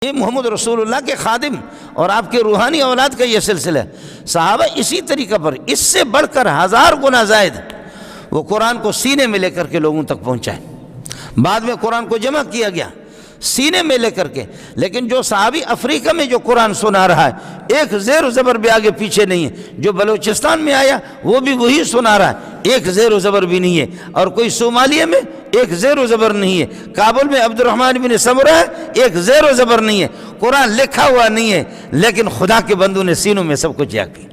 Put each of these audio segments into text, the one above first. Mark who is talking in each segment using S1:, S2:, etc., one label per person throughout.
S1: یہ محمد رسول اللہ کے خادم اور آپ کے روحانی اولاد کا یہ سلسلہ ہے۔ صحابہ اسی طریقہ پر اس سے بڑھ کر 1000 گنا زائد وہ قرآن کو سینے میں لے کر کے لوگوں تک پہنچائے۔ بعد میں قرآن کو جمع کیا گیا سینے میں لے کر کے، لیکن جو صحابی افریقہ میں جو قرآن سنا رہا ہے ایک زیر و زبر بھی آگے پیچھے نہیں ہے، جو بلوچستان میں آیا وہ بھی وہی سنا رہا ہے، ایک زیر و زبر بھی نہیں ہے، اور کوئی صومالیہ میں ایک زیر و زبر نہیں ہے، کابل میں عبد الرحمن بن سمرہ ہے ایک زیر و زبر نہیں ہے، قرآن لکھا ہوا نہیں ہے، لیکن خدا کے بندوں نے سینوں میں سب کچھ جگہ کی۔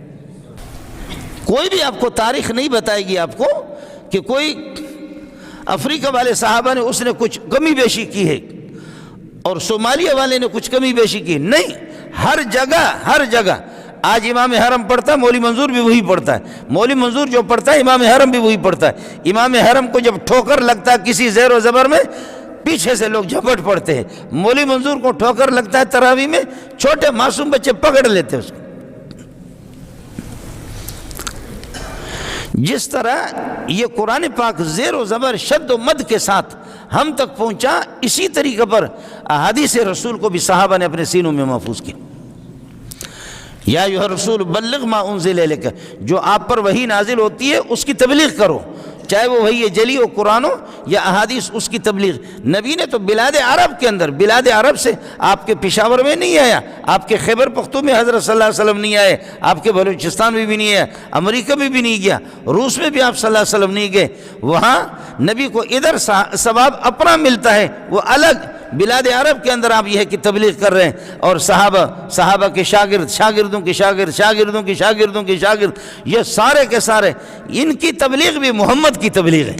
S1: کوئی بھی آپ کو تاریخ نہیں بتائے گی آپ کو کہ کوئی افریقہ والے صحابہ نے اس نے کچھ کمی بیشی کی ہے اور صومالیہ والے نے کچھ کمی بیشی کی، نہیں، ہر جگہ آج امام حرم پڑھتا ہے، مولوی منظور بھی وہی پڑھتا ہے، مولوی منظور جو پڑھتا ہے امام حرم بھی وہی پڑھتا ہے۔ امام حرم کو جب ٹھوکر لگتا ہے کسی زیر و زبر میں پیچھے سے لوگ جھپٹ پڑتے ہیں، مولوی منظور کو ٹھوکر لگتا ہے تراویح میں چھوٹے معصوم بچے پکڑ لیتے ہیں اس کو۔ جس طرح یہ قرآن پاک زیر و زبر شد و مد کے ساتھ ہم تک پہنچا، اسی طریقے پر احادیث رسول کو بھی صحابہ نے اپنے سینوں میں محفوظ کیا۔ یا ایھا الرسول بلغ ما انزل الیک، جو آپ پر وحی نازل ہوتی ہے اس کی تبلیغ کرو، چاہے وہ وحی جلی و قرآن ہو یا احادیث، اس کی تبلیغ۔ نبی نے تو بلاد عرب کے اندر، بلاد عرب سے آپ کے پشاور میں نہیں آیا، آپ کے خیبر پختون میں حضرت صلی اللہ علیہ وسلم نہیں آئے، آپ کے بلوچستان میں بھی نہیں آیا، امریکہ میں بھی نہیں گیا، روس میں بھی آپ صلی اللہ علیہ وسلم نہیں گئے، وہاں نبی کو ادھر ثواب اپنا ملتا ہے، وہ الگ۔ بلاد عرب کے اندر آپ یہ ہے کہ تبلیغ کر رہے ہیں، اور صحابہ کے شاگرد، شاگردوں کے شاگرد، شاگردوں کے شاگردوں کے شاگرد، یہ سارے کے سارے ان کی تبلیغ بھی محمد کی تبلیغ ہے۔